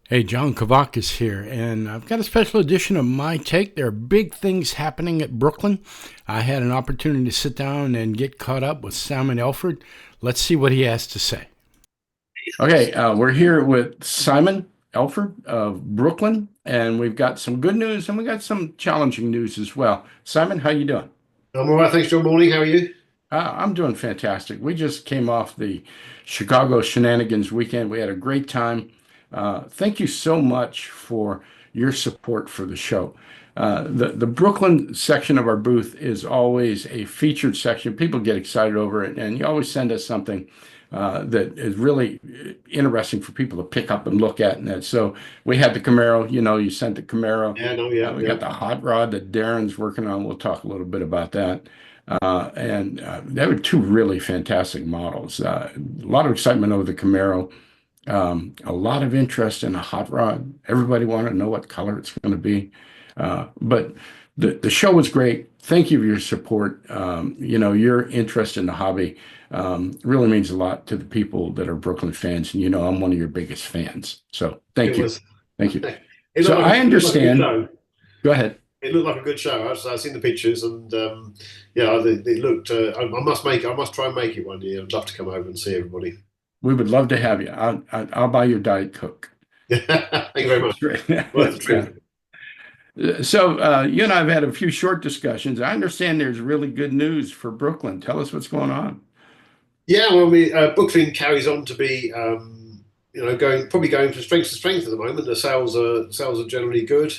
Hey, John Kavakis here, and I've got a special edition of My Take. There are big things happening at Brooklyn. I had an opportunity to sit down and get caught up with Simon Elford. Let's see what he has to say. Okay, we're here with Simon Elford of Brooklyn, and we've got some good news and we got some challenging news as well. Simon, how you doing? I'm all right, thanks, John. Morning. How are you? I'm doing fantastic. We just came off the Chicago Shenanigans weekend. We had a great time. Thank you so much for your support for the show. The Brooklyn section of our booth is always a featured section. People get excited over it, and you always send us something that is really interesting for people to pick up and look at. And so we had the Camaro. You sent the Camaro. Yeah, no, yeah, We yeah. got the hot rod that Darren's working on. We'll talk a little bit about that. And they were two really fantastic models. A lot of excitement over the Camaro, a lot of interest in a hot rod. Everybody wanted to know what color it's going to be. But the show was great. Thank you for your support. Your interest in the hobby really means a lot to the people that are Brooklyn fans. And I'm one of your biggest fans. So It thank you. was. Thank you. It So looked like I it looked like a good understand. show. Go ahead. It looked like a good show. I've seen the pictures, and yeah, it looked. I must make it. I must try and make it one year. I'd love to come over and see everybody. We would love to have you. I'll buy your Diet Coke. Thank you very much. Worth the Yeah. trip. So you and I have had a few short discussions. I understand there's really good news for Brooklyn. Tell us what's going on. Yeah, well, Brooklyn carries on to be, going from strength to strength at the moment. The sales are generally good.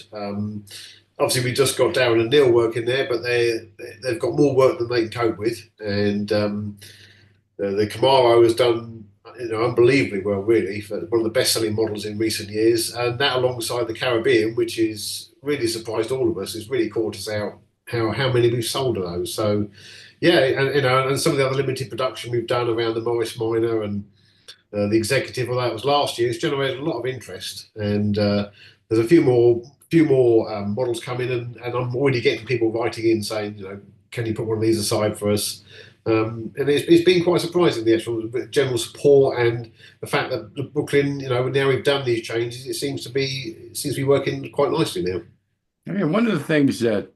Obviously, we just got Darren and Neil working there, but they've got more work than they can cope with, and the Camaro has done unbelievably well, really, for one of the best-selling models in recent years, and that alongside the Caribbean, which is really surprised all of us, has really caught us out how many we've sold of those. So yeah, and some of the other limited production we've done around the Morris Minor and the executive, well, that was last year. It's generated a lot of interest, and there's a few more models coming, and I'm already getting people writing in saying, can you put one of these aside for us? And it's been quite surprising, the actual general support and the fact that the Brooklyn, now we've done these changes, it seems to be working quite nicely now. Yeah, one of the things that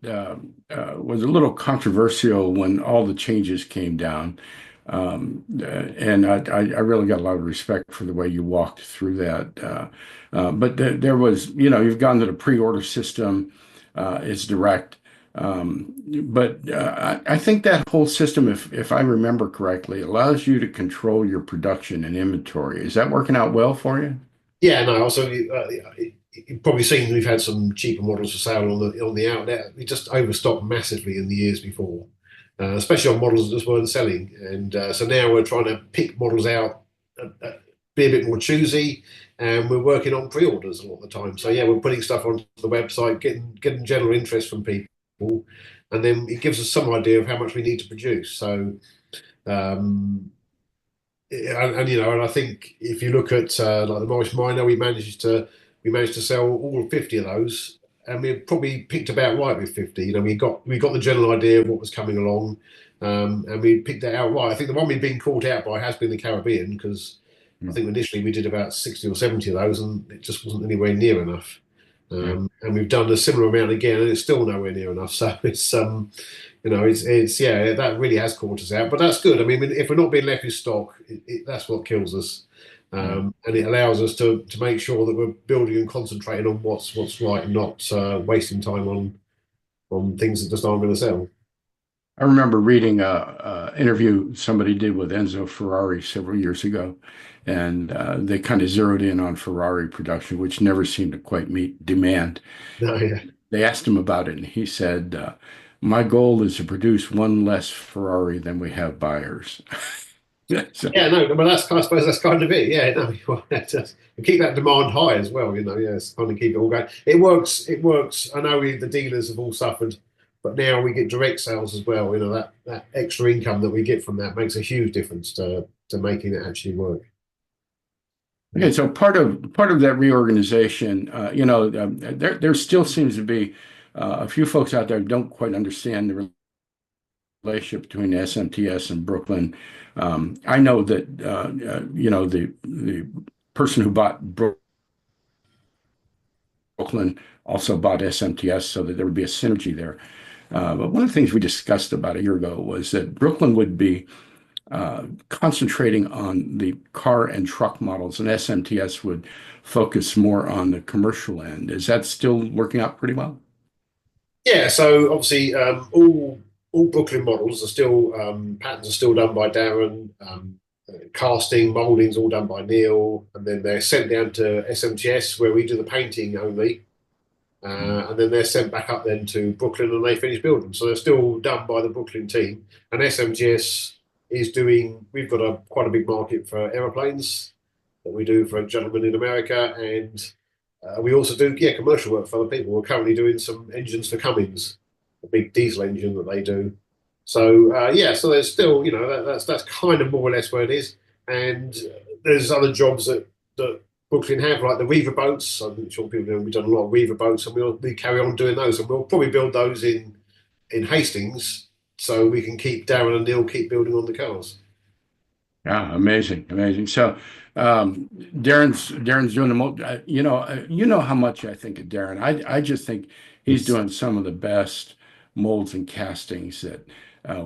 was a little controversial when all the changes came down, and I really got a lot of respect for the way you walked through that. But there was, you've gone to the pre-order system, it's direct. But I think that whole system, if I remember correctly, allows you to control your production and inventory. Is that working out well for you? Yeah, no. Also, you've probably seen we've had some cheaper models for sale on the outlet. We just overstocked massively in the years before, especially on models that just weren't selling. And so now we're trying to pick models out, be a bit more choosy, and we're working on pre-orders a lot of the time. So yeah, we're putting stuff onto the website, getting general interest from people, and then it gives us some idea of how much we need to produce. So. Um, and I think if you look at like the Morris Minor, we managed to sell all 50 of those, and we probably picked about right with 50. We got the general idea of what was coming along, and we picked that out right. I think the one we've been caught out by has been the Caribbean, because I think initially we did about 60 or 70 of those, and it just wasn't anywhere near enough. Yeah. And we've done a similar amount again, and it's still nowhere near enough. So it's yeah, that really has caught us out, but that's good. I mean, if we're not being left with stock, that's what kills us, Yeah. and it allows us to make sure that we're building and concentrating on what's right, and not wasting time on things that just aren't going to sell. I remember reading a interview somebody did with Enzo Ferrari several years ago, and they kind of zeroed in on Ferrari production, which never seemed to quite meet demand. No, yeah. They asked him about it, and he said, "My goal is to produce one less Ferrari than we have buyers." So, Yeah, no, but I suppose that's kind of it. Yeah, no, you want to keep that demand high as well. Yes, kind of keep it all going. It works. It works. I know the dealers have all suffered, but now we get direct sales as well. That extra income that we get from that makes a huge difference to making it actually work. okay, so part of that reorganization, there still seems to be a few folks out there who don't quite understand the relationship between SMTS and Brooklyn. I know that the person who bought Brooklyn Brooklin also bought SMTS so that there would be a synergy there. But one of the things we discussed about a year ago was that Brooklyn would be concentrating on the car and truck models, and SMTS would focus more on the commercial end. Is that still working out pretty well? Yeah, so obviously, all Brooklyn models are still patterns are still done by Darren. Casting, moulding's all done by Neil, and then they're sent down to SMTS where we do the painting only, and then they're sent back up then to Brooklyn and they finish building. So they're still done by the Brooklyn team, and SMTS is doing. We've got a quite a big market for aeroplanes that we do for a gentleman in America, and we also do commercial work for other people. We're currently doing some engines for Cummins, a big diesel engine that they do. So so there's still that's kind of more or less where it is. And there's other jobs that Brooklyn have, like the Reaver boats. I'm sure people know we've done a lot of Reaver boats, and we carry on doing those, and we'll probably build those in Hastings, so we can keep Darren and Neil keep building on the cars. Yeah, amazing, amazing. So, Darren's doing the most. You know how much I think of Darren. I just think he's doing some of the best molds and castings that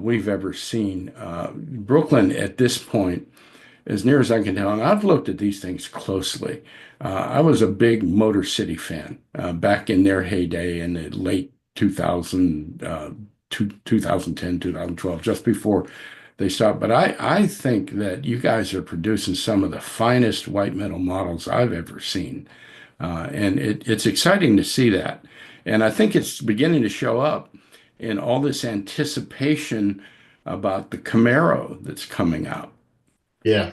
we've ever seen. Brooklyn at this point, as near as I can tell, and I've looked at these things closely. I was a big Motor City fan back in their heyday in the late 2000, 2010, 2012, just before they stopped. But I think that you guys are producing some of the finest white metal models I've ever seen. And it's exciting to see that. And I think it's beginning to show up in all this anticipation about the Camaro that's coming out. Yeah,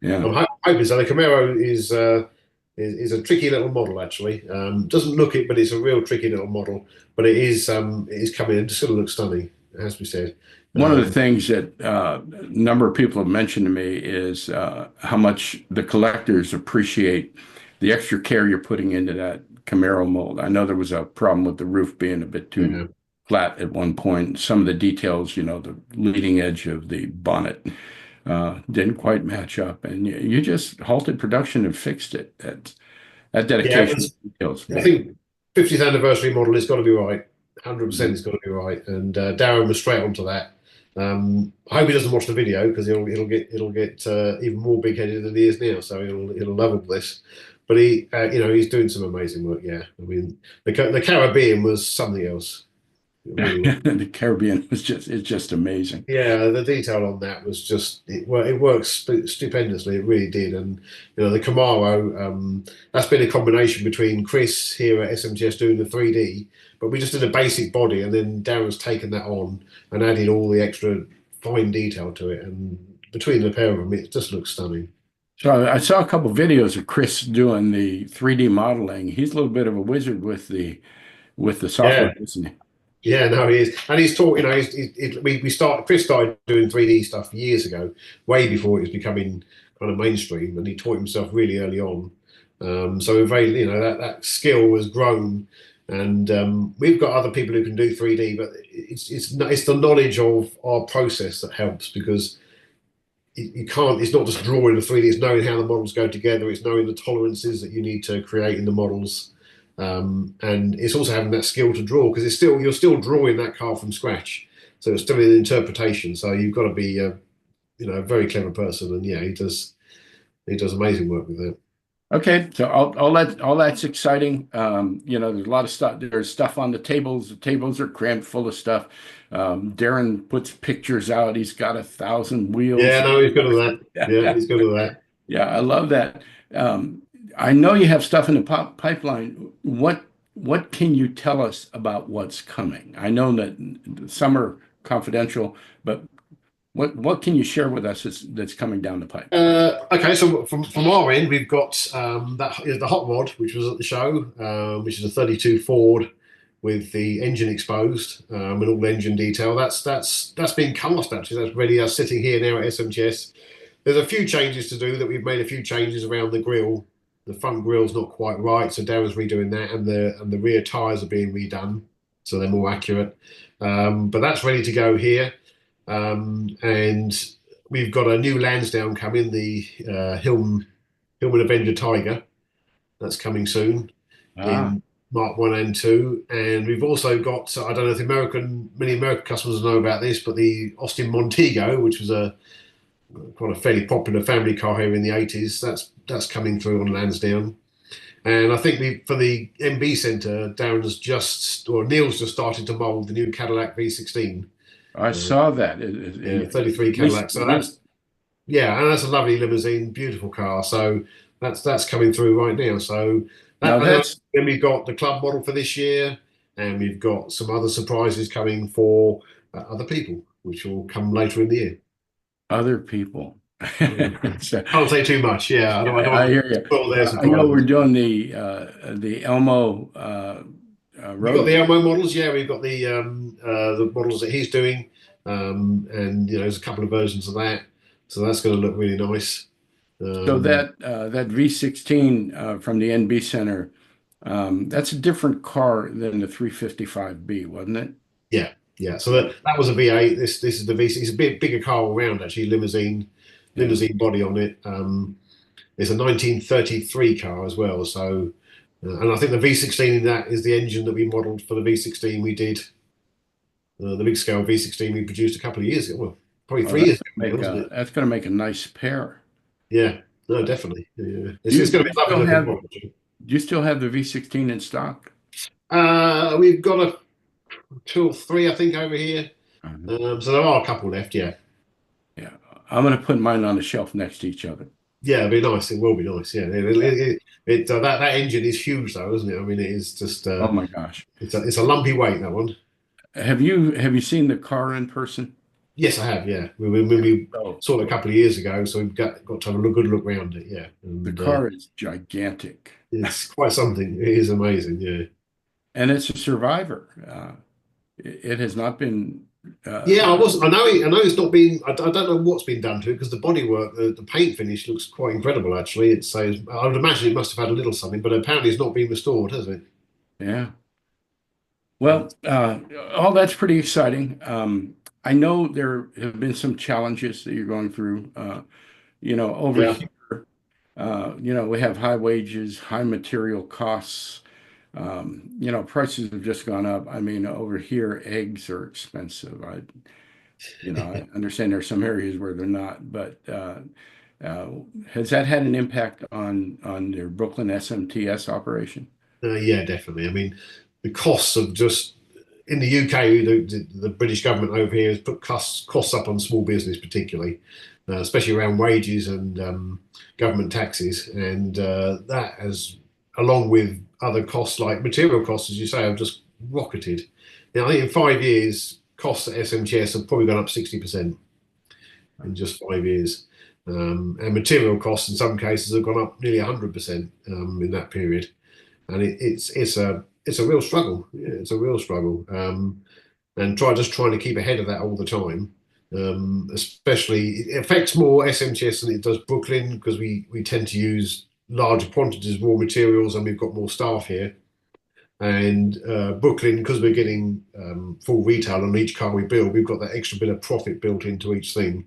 Yeah. I'm hoping so. The Camaro is a tricky little model actually. Doesn't look it, but it's a real tricky little model. But it is coming. It's going to look stunning, it has to be said. One of the things that a number of people have mentioned to me is how much the collectors appreciate the extra care you're putting into that Camaro mold. I know there was a problem with the roof being a bit too Yeah. flat at one point. Some of the details, the leading edge of the bonnet didn't quite match up, and you just halted production and fixed it. That Yeah, dedication to details, I big. think 50th anniversary model has got to be right. 100% it's got to be right. And Darren was straight onto that. I hope he doesn't watch the video because it'll get even more big headed than he is now. So he'll love all this. But he's doing some amazing work. Yeah, I mean the Caribbean was something else. It really was. The Caribbean is just amazing. Yeah, the detail on that was just it works stupendously. It really did, and the Camaro. That's been a combination between Chris here at SMTS doing the 3D, but we just did a basic body, and then Darren's taken that on and added all the extra fine detail to it, and between the pair of them, it just looks stunning. So I saw a couple videos of Chris doing the 3D modeling. He's a little bit of a wizard with the Yeah, software, isn't he? yeah, no, he is, and he's taught. Chris started doing 3D stuff years ago, way before it was becoming kind of mainstream, and he taught himself really early on. So we're very, that skill has grown, and we've got other people who can do 3D, but it's the knowledge of our process that helps because you can't. It's not just drawing the 3D; it's knowing how the models go together. It's knowing the tolerances that you need to create in the models. And it's also having that skill to draw because you're still drawing that car from scratch, so it's still an interpretation. So you've got to be a very clever person, and yeah, he does amazing work with that. Okay, so all that's exciting. There's a lot of stuff. There's stuff on the tables. The tables are crammed full of stuff. Darren puts pictures out. He's got 1,000 wheels. Yeah, no, he's good at that. Yeah, he's good at that. Yeah, I love that. I know you have stuff in the pipeline. What can you tell us about what's coming? I know that some are confidential, but what can you share with us that's coming down the pipe? Okay, so from our end, we've got that is the hot rod, which was at the show, which is a 32 Ford with the engine exposed and all the engine detail. That's been cast actually. That's ready. That's sitting here now at SMTS. There's a few changes to do. That we've made a few changes around the grille. The front grille's not quite right, so Darren's redoing that, and the rear tyres are being redone, so they're more accurate. But that's ready to go here. And we've got a new Lansdowne coming, the Hillman Avenger Tiger. That's coming soon Ah, in Mark One and Two, and we've also got, I don't know if many American customers know about this, but the Austin Montego, which was a quite a fairly popular family car here in the 80s, that's coming through on Lansdowne. And I think for the MB Centre, Neil's just started to mould the new Cadillac V16. I Uh, saw that. yeah, 33 Cadillac. So and that's a lovely limousine, beautiful car. So that's coming through right now. So now and that's then we've got the club model for this year, and we've got some other surprises coming for other people, which will come later in the year. other people. So, Can't say too much. Yeah, I don't I want hear to you. spoil their I know we're surprises. doing the Elmo We've got road. the Elmo models. Yeah, we've got the models that he's doing, and there's a couple of versions of that. So that's going to look really nice. So Um, that V16 from the NB Center, that's a different car than the 355B, wasn't it? yeah, yeah. So Yeah, that was a V8. This is the V6. It's a bit bigger car all round actually. yeah. Limousine body on it. It's a 1933 car as well. So, and I think the V16 in that is the engine that we modelled for the V16 we did. The big scale V16 we produced a couple of years ago. Well, probably Oh, 3 years ago now, wasn't it? that's gonna make a nice pair. Yeah, no, Uh, definitely. Yeah. do It's you, going do to you be a lovely still looking have model. do you still have the V16 in stock? We've got a two or three, I think, over here. Uh-huh. So there are a couple left. Yeah, Yeah, I'm gonna put mine on the shelf next to each other. yeah, it'll be nice. It will be nice. Yeah, that engine is huge, though, isn't it? I mean, it is just Oh my gosh. it's a lumpy weight, that one. Have you seen the car in person? Yes, I have. Yeah, when Yeah. we So saw it a couple of years ago, so we've got to have a good look around it. Yeah, the and car is gigantic, it's quite something. It is amazing. Yeah. and it's a survivor. It has not been. Yeah, I was. I know. I know it's not been. I don't know what's been done to it because the bodywork, the paint finish looks quite incredible. Actually, it's. I would imagine it must have had a little something, but apparently it's not been restored, has it? Yeah. Well, all that's pretty exciting. I know there have been some challenges that you're going through. Over Yeah. here, we have high wages, high material costs. Prices have just gone up. I mean, over here, eggs are expensive. I understand there's some areas where they're not, but uh, has that had an impact on your Brooklyn SMTS operation? Yeah, definitely. I mean, the costs of just in the UK, the British government over here has put costs up on small business, particularly, especially around wages and government taxes, and that has, along with other costs like material costs, as you say, have just rocketed. Now, I think in 5 years, costs at SMTS have probably gone up 60% in just 5 years. And material costs in some cases have gone up nearly 100% in that period, and it's a real struggle. Yeah, it's a real struggle, and trying to keep ahead of that all the time. Especially, it affects more SMTS than it does Brooklyn because we tend to use larger quantities of raw materials and we've got more staff here. And Brooklyn, because we're getting full retail on each car we build, we've got that extra bit of profit built into each thing.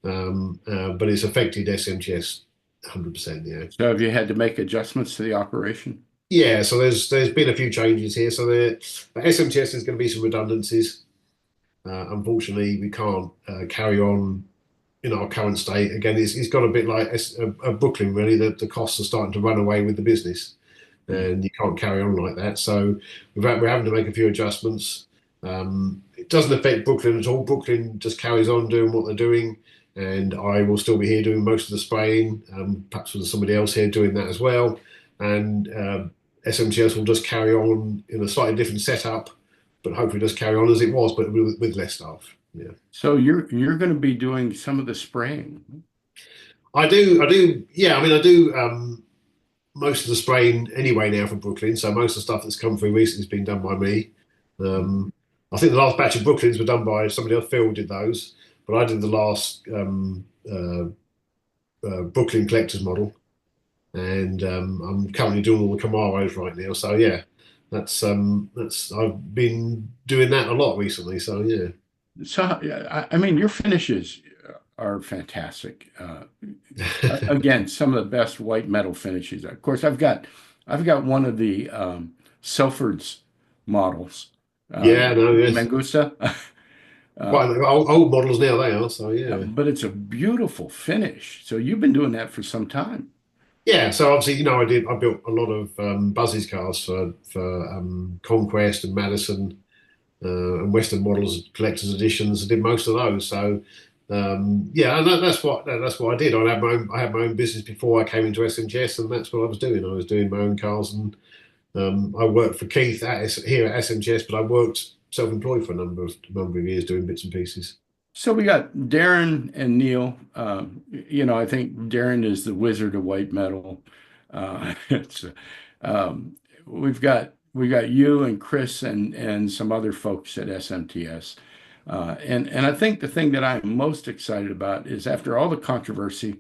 But it's affected SMTS 100%. Yeah. So have you had to make adjustments to the operation? Yeah, so there's been a few changes here. So the SMTS is going to be some redundancies. Unfortunately, we can't carry on in our current state. Again, it's got a bit like a Brooklyn, really. The costs are starting to run away with the business, Hmm. and you can't carry on like that. So we're having to make a few adjustments. It doesn't affect Brooklyn at all. Brooklyn just carries on doing what they're doing, and I will still be here doing most of the spraying. Perhaps with somebody else here doing that as well, and SMTS will just carry on in a slightly different setup, but hopefully just carry on as it was, but with less staff. Yeah. So you're going to be doing some of the spraying. I do. Yeah, I mean, I do most of the spraying anyway now from Brooklyn. So most of the stuff that's come through recently has been done by me. Um, I think the last batch of Brooklyns were done by somebody else. Phil did those, but I did the last Brooklyn collector's model, and I'm currently doing all the Camaros right now. So yeah, that's I've been doing that a lot recently. So yeah. So yeah, I mean, your finishes are fantastic. Again, some of the best white metal finishes. Of course, I've got one of the Selford's models. Yeah, no, yes. Mangusta. Quite Uh, old models now they are. So yeah. but it's a beautiful finish. So you've been doing that for some time. Yeah, so obviously, I built a lot of Buzz's cars for Conquest and Madison and Western models, collector's editions. I did most of those. So yeah, and that's what I did. I had my own business before I came into SMTS, and that's what I was doing. I was doing my own cars, and I worked for Keith here at SMTS, but I worked self-employed for a number of years doing bits and pieces. So we got Darren and Neil. I think Darren is the wizard of white metal. It's we've got you and Chris and some other folks at SMTS. And I think the thing that I'm most excited about is after all the controversy,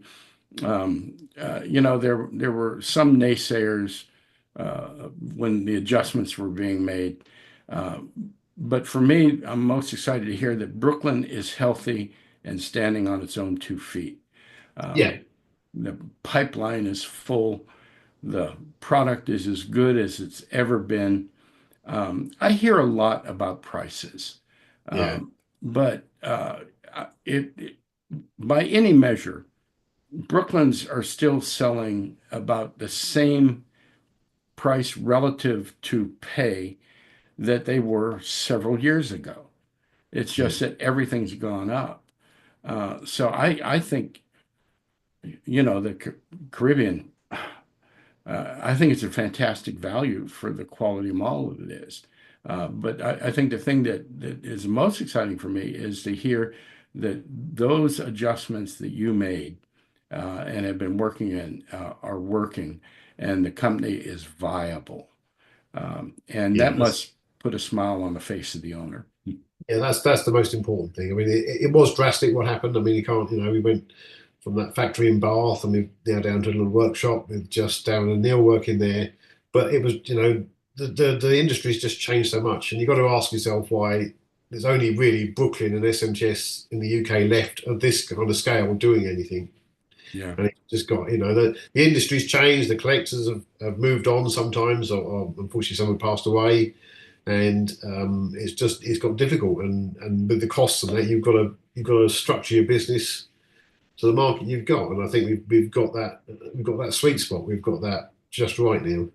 there were some naysayers when the adjustments were being made. Uh, but for me, I'm most excited to hear that Brooklyn is healthy and standing on its own 2 feet. Yeah, The pipeline is full. The product is as good as it's ever been. I hear a lot about prices, yeah, but by any measure, Brooklyn's are still selling about the same price relative to pay that they were several years ago. It's yeah, just that everything's gone up. So I think, the Caribbean, I think it's a fantastic value for the quality model that it is. But I think the thing that is most exciting for me is to hear that those adjustments that you made and have been working in are working, and the company is viable. And yeah. that must put a smile on the face of the owner. That's the most important thing. I mean, it was drastic what happened. I mean, you can't, we went from that factory in Bath and we're now down to a little workshop with just Darren and Neil working there. But it was, the industry's just changed so much, and you've got to ask yourself why there's only really Brooklyn and SMTS in the UK left of this kind of scale doing anything. Yeah. And it's just got, the industry's changed, the collectors have moved on sometimes, or unfortunately some have passed away, and it's got difficult, and with the costs of that, you've got to structure your business to the market you've got, and I think we've got that sweet spot, we've got that just right now.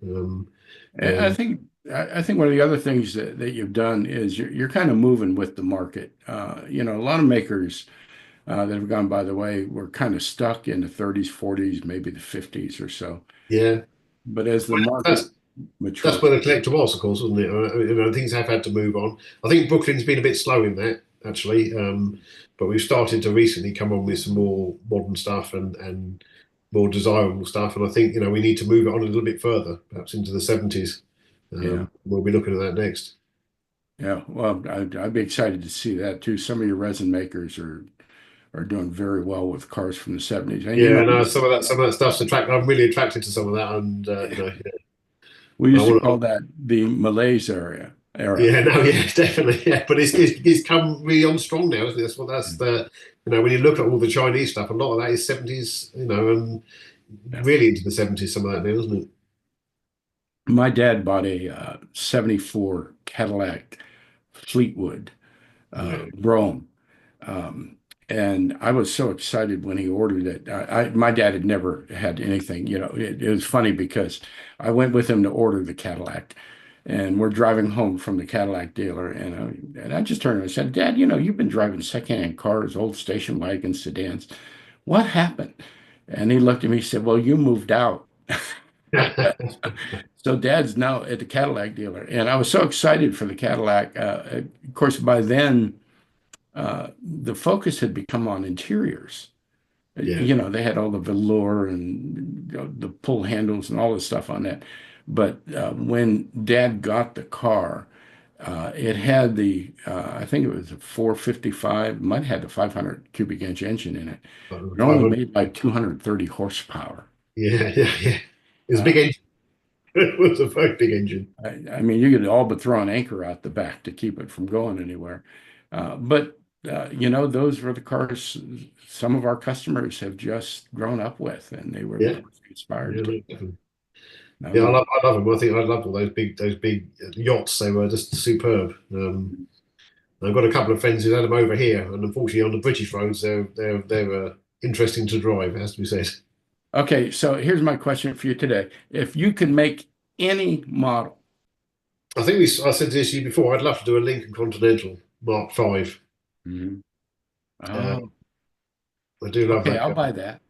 I And think I think one of the other things that you've done is you're kind of moving with the market. A lot of makers that have gone by the way were kind of stuck in the 30s, 40s, maybe the 50s or so. yeah, But as the that's market that's matured, where the collector was, of course, wasn't it? Things have had to move on. I think Brooklyn's been a bit slow in that, actually, but we've started to recently come on with some more modern stuff and more desirable stuff. And I think we need to move it on a little bit further, perhaps into the 70s. yeah, We'll be looking at that next. yeah. Well, I'd be excited to see that too. Some of your resin makers are doing very well with cars from the 70s, and Yeah, no, some of that stuff's attract. I'm really attracted to some of that, and yeah, we I used to want call to. that the Malaise era. Yeah, no, yeah, definitely, yeah. But it's come really on strong now, isn't it? That's the when you look at all the Chinese stuff, a lot of that is 70s, and Yeah. really into the 70s, some of that now, isn't it? My dad bought a 74 Cadillac Fleetwood Yeah, Brougham. Um, and I was so excited when he ordered it. My dad had never had anything, it was funny because I went with him to order the Cadillac, and we're driving home from the Cadillac dealer. And I just turned and I said, Dad, you've been driving secondhand cars, old station wagons, sedans. What happened? And he looked at me, he said, Well, you moved out. So Dad's now at the Cadillac dealer, and I was so excited for the Cadillac. Of course, by then, the focus had become on interiors. yeah. They had all the velour and the pull handles and all this stuff on that. But when Dad got the car, it had I think it was a 455, might have had the 500 cubic inch engine in it. It only 500. made like 230 horsepower. Yeah, yeah, yeah. It was a big Uh, engine. It was a very big engine. I mean, you could all but throw an anchor out the back to keep it from going anywhere. But those were the cars some of our customers have just grown up with, and they were Yeah, inspired yeah, to. no, definitely. No, Yeah, no. I love them. I think I loved all those big yachts. They were just superb. I've got a couple of friends who had them over here, and unfortunately, on the British roads, they're interesting to drive. It has to be said. Okay, so here's my question for you today. If you could make any model, I said this to you before. I'd love to do a Lincoln Continental Mark V. Mhm. Uh, Oh, I do love okay, that I'll car. buy that.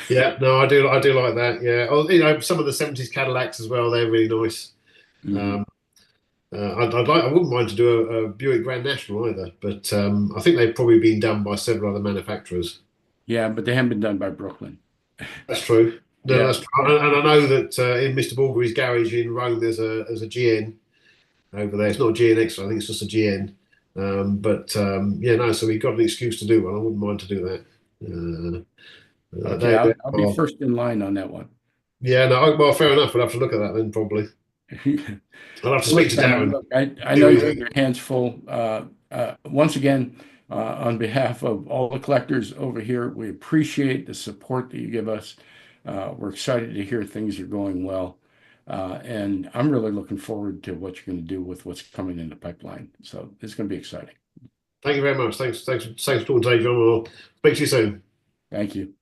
Yeah, no, I do like that. Yeah, oh, some of the '70s Cadillacs as well. They're really nice. Mhm. Um, I wouldn't mind to do a Buick Grand National either, but I think they've probably been done by several other manufacturers. Yeah, but they haven't been done by Brooklyn. That's true. No, Yeah, that's true. And I know that in Mr. Bulgary's garage in Rome, there's a GN over there. It's not a GNX, I think it's just a GN. Yeah, no. So we got an excuse to do one. I wouldn't mind to do that. okay, They I'll be are. first in line on that one. Yeah, no. Well, fair enough. We'll have to look at that then. Probably. I'll have to Well, speak to listen, Darren. look, I See know what he you have thinks. your hands full. Once again, on behalf of all the collectors over here, we appreciate the support that you give us. We're excited to hear things are going well. And I'm really looking forward to what you're going to do with what's coming in the pipeline. So it's going to be exciting. Thank you very much. Thanks for talking today, John. I'll speak to you soon. Thank you.